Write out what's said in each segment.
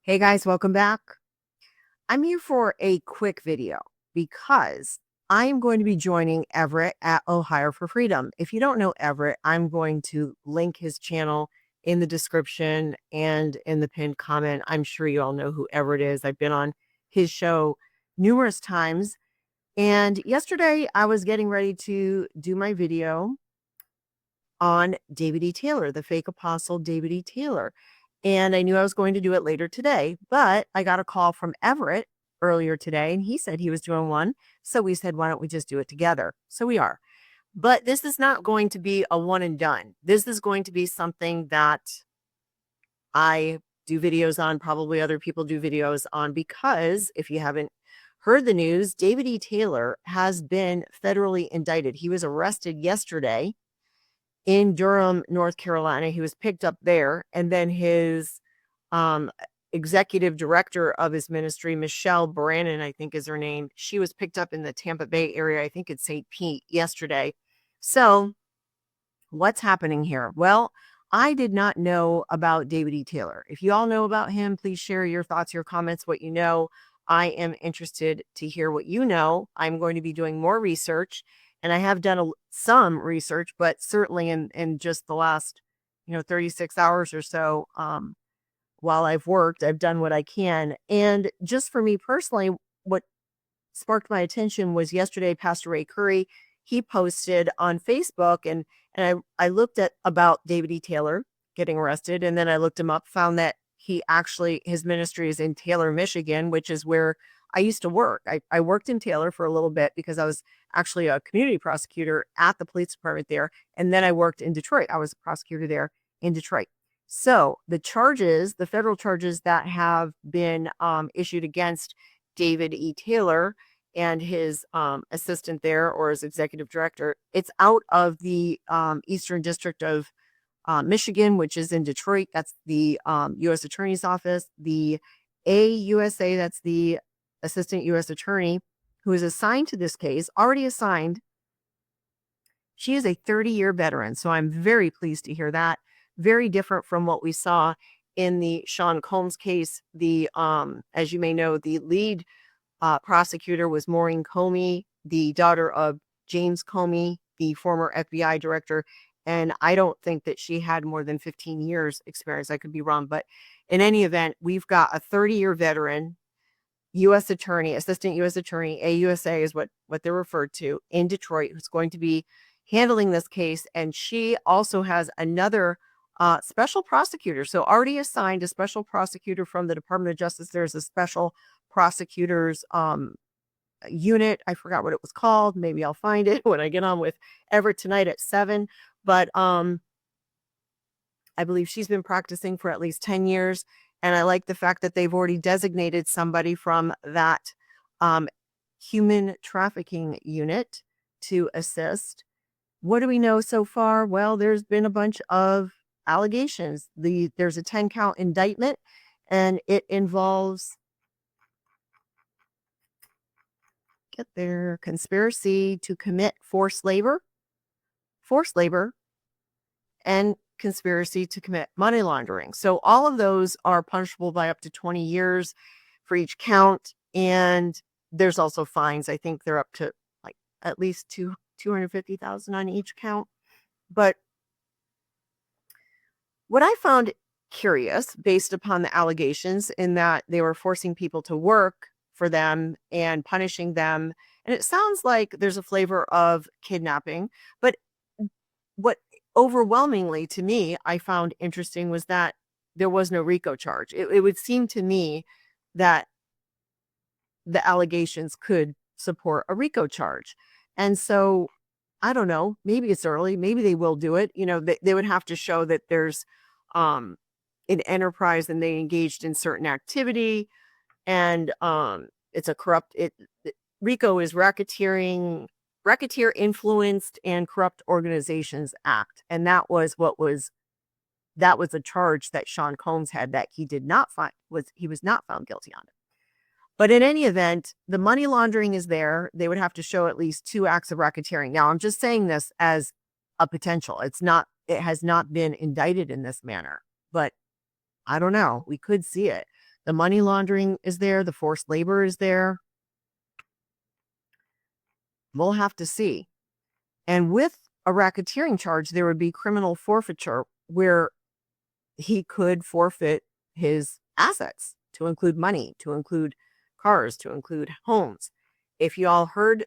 Hey guys, welcome back. I'm here for a quick video because I am going to be joining Everett at Ohio for Freedom. If you don't know Everett, I'm going to link his channel in the description and in the pinned comment. I'm sure you all know who Everett is. I've been on his show numerous times. And yesterday I was getting ready to do my video on David E. Taylor, the fake apostle David E. Taylor. And I knew I was going to do it later today, but I got a call from Everett earlier today and he said he was doing one. So we said, why don't we just do it together? So we are. But this is not going to be a one and done. This is going to be something that I do videos on, probably other people do videos on, because if you haven't heard the news, David E. Taylor has been federally indicted. He was arrested yesterday in Durham, North Carolina. He was picked up there, and then his executive director of his ministry, Michelle Brannon, I think is her name, she was picked up in the Tampa Bay area, I think it's St. Pete, yesterday. So what's happening here? Well, I did not know about David E. Taylor. If you all know about him, please share your thoughts, your comments, what you know. I am interested to hear what you know. I'm going to be doing more research, and I have done some research, but certainly in just the last 36 hours or so, while I've worked, I've done what I can. And just for me personally, what sparked my attention was yesterday, Pastor Ray Curry, he posted on Facebook, and I looked at about David E. Taylor getting arrested, and then I looked him up, found that his ministry is in Taylor, Michigan, which is where I used to work. I worked in Taylor for a little bit because I was actually a community prosecutor at the police department there. And then I worked in Detroit. I was a prosecutor there in Detroit. So the federal charges that have been issued against David E. Taylor and his assistant there, or his executive director, it's out of the Eastern District of Michigan, which is in Detroit. That's the U.S. Attorney's Office. The AUSA, that's the Assistant U.S. Attorney, who is assigned to this case, already assigned. She is a 30-year veteran, so I'm very pleased to hear that. Very different from what we saw in the Sean Combs case. As you may know, the lead prosecutor was Maureen Comey, the daughter of James Comey, the former FBI director. And I don't think that she had more than 15 years experience. I could be wrong. But in any event, we've got a 30-year veteran, U.S. attorney, assistant U.S. attorney, AUSA is what they're referred to, in Detroit, who's going to be handling this case. And she also has another special prosecutor. So already assigned a special prosecutor from the Department of Justice. There's a special prosecutors unit. I forgot what it was called. Maybe I'll find it when I get on with Everett tonight at 7. But I believe she's been practicing for at least 10 years. And I like the fact that they've already designated somebody from that human trafficking unit to assist. What do we know so far? Well, there's been a bunch of allegations. There's a 10-count indictment, and it involves conspiracy to commit forced labor, and conspiracy to commit money laundering. So all of those are punishable by up to 20 years for each count. And there's also fines. I think they're up to like at least $250,000 on each count. But what I found curious, based upon the allegations, in that they were forcing people to work for them and punishing them, and it sounds like there's a flavor of kidnapping, but what overwhelmingly to me I found interesting was that there was no RICO charge. It would seem to me that the allegations could support a RICO charge. And so I don't know, maybe it's early, maybe they will do it. They would have to show that there's an enterprise and they engaged in certain activity, and it's a corrupt RICO is Racketeer Influenced and Corrupt Organizations Act. And that was a charge that Sean Combs had that he was not found guilty on it. But in any event, the money laundering is there. They would have to show at least 2 acts of racketeering. Now, I'm just saying this as a potential. It has not been indicted in this manner, but I don't know. We could see it. The money laundering is there. The forced labor is there. We'll have to see. And with a racketeering charge, there would be criminal forfeiture where he could forfeit his assets to include money, to include cars, to include homes. If you all heard,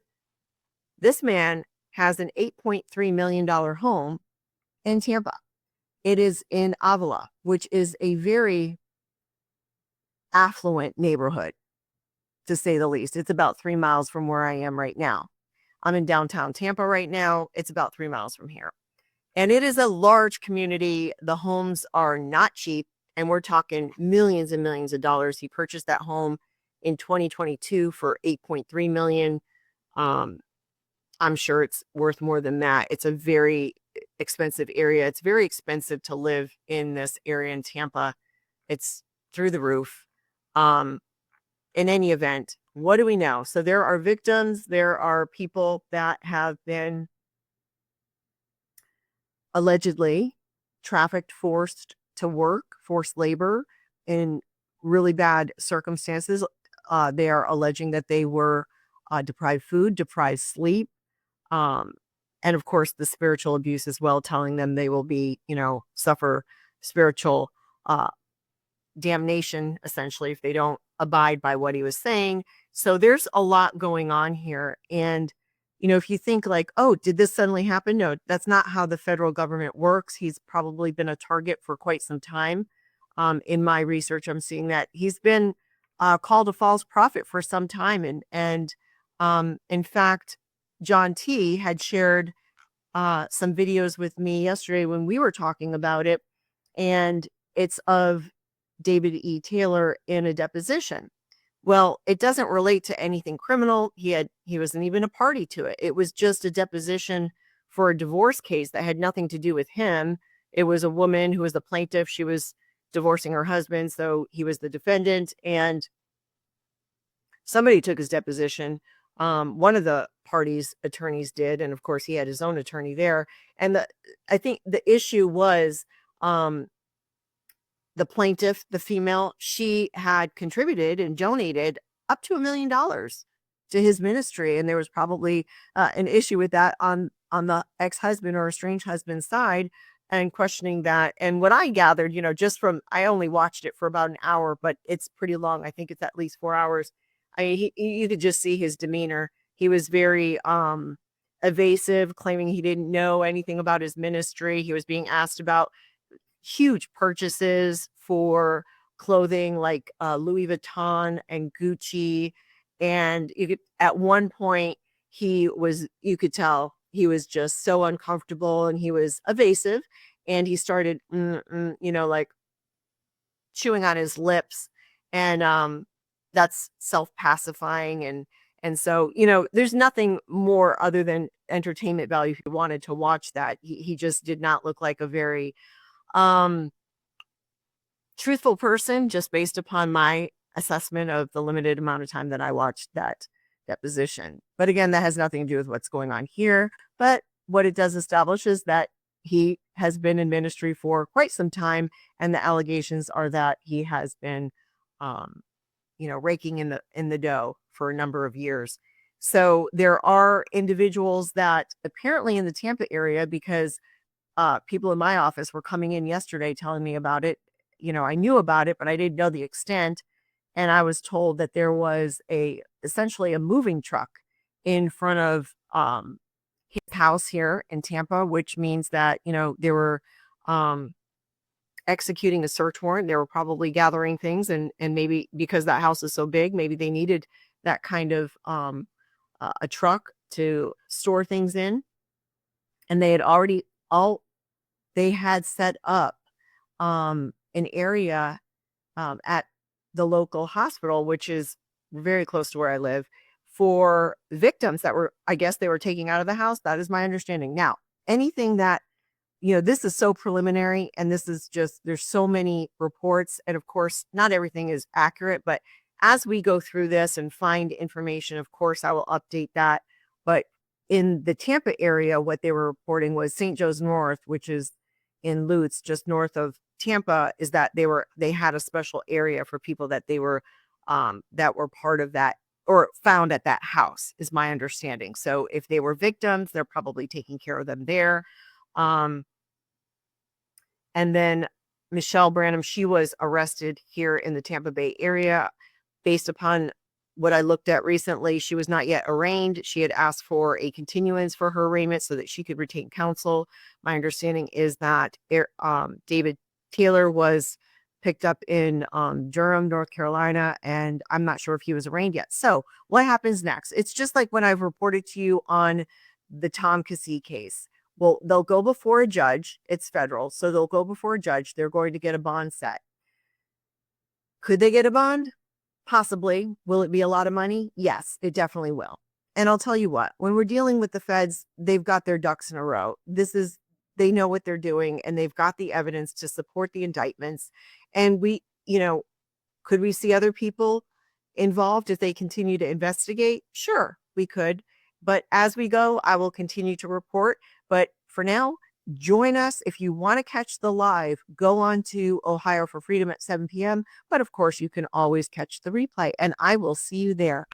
this man has an $8.3 million home in Tampa. It is in Avila, which is a very affluent neighborhood, to say the least. It's about 3 miles from where I am right now. I'm in downtown Tampa right now. It's about 3 miles from here. And it is a large community. The homes are not cheap, and we're talking millions and millions of dollars. He purchased that home in 2022 for $8.3 million. I'm sure it's worth more than that. It's a very expensive area. It's very expensive to live in this area in Tampa. It's through the roof. In any event, what do we know? So there are victims. There are people that have been allegedly trafficked, forced to work, forced labor in really bad circumstances. They are alleging that they were deprived food, deprived sleep, and of course the spiritual abuse as well, telling them they will be, suffer spiritual damnation essentially if they don't abide by what he was saying. So there's a lot going on here. And if you think like, oh, did this suddenly happen? No, that's not how the federal government works. He's probably been a target for quite some time. In my research, I'm seeing that he's been called a false prophet for some time. And in fact, John T had shared some videos with me yesterday when we were talking about it. And it's of David E. Taylor in a deposition. Well, it doesn't relate to anything criminal. He wasn't even a party to it. It was just a deposition for a divorce case that had nothing to do with him. It was a woman who was the plaintiff. She was divorcing her husband, so he was the defendant, and somebody took his deposition. One of the party's attorneys did, and of course he had his own attorney there. And I think the issue was the plaintiff, the female, she had contributed and donated up to $1 million to his ministry. And there was probably an issue with that on the ex-husband or estranged husband's side, and questioning that. And what I gathered, just from, I only watched it for about an hour, but it's pretty long. I think it's at least 4 hours. I mean, you could just see his demeanor. He was very evasive, claiming he didn't know anything about his ministry. He was being asked about huge purchases for clothing like Louis Vuitton and Gucci. And at one point, you could tell he was just so uncomfortable, and he was evasive, and he started, like chewing on his lips, and that's self-pacifying. And so, there's nothing more other than entertainment value. If you wanted to watch that, he just did not look like a very truthful person, just based upon my assessment of the limited amount of time that I watched that deposition. But again, that has nothing to do with what's going on here. But what it does establish is that he has been in ministry for quite some time, and the allegations are that he has been, raking in the dough for a number of years. So there are individuals that apparently in the Tampa area, because people in my office were coming in yesterday telling me about it. I knew about it, but I didn't know the extent. And I was told that there was essentially a moving truck in front of his house here in Tampa, which means that, they were executing a search warrant. They were probably gathering things, and maybe because that house is so big, maybe they needed that kind of a truck to store things in. And they had set up an area at the local hospital, which is very close to where I live, for victims that I guess they were taking out of the house. That is my understanding. Now, anything that, this is so preliminary, and this is just, there's so many reports, and of course, not everything is accurate, but as we go through this and find information, of course, I will update that. But in the Tampa area, what they were reporting was St. Joe's North, which is in Lutz, just north of Tampa is that they had a special area for people that were part of that or found at that house, is my understanding. So if they were victims, they're probably taking care of them there. Um, and then Michelle Branham, she was arrested here in the Tampa Bay area. Based upon what I looked at recently, she was not yet arraigned. She had asked for a continuance for her arraignment so that she could retain counsel. My understanding is that David Taylor was picked up in Durham, North Carolina, and I'm not sure if he was arraigned yet. So what happens next? It's just like when I've reported to you on the Tom Cassie case. Well, they'll go before a judge. It's federal, so they'll go before a judge. They're going to get a bond set. Could they get a bond? Possibly. Will it be a lot of money? Yes, it definitely will. And I'll tell you what, when we're dealing with the feds, they've got their ducks in a row. They know what they're doing, and they've got the evidence to support the indictments. And could we see other people involved if they continue to investigate? Sure, we could. But as we go, I will continue to report. But for now, join us. If you want to catch the live, go on to Ohio for Freedom at 7 p.m. But of course, you can always catch the replay, and I will see you there.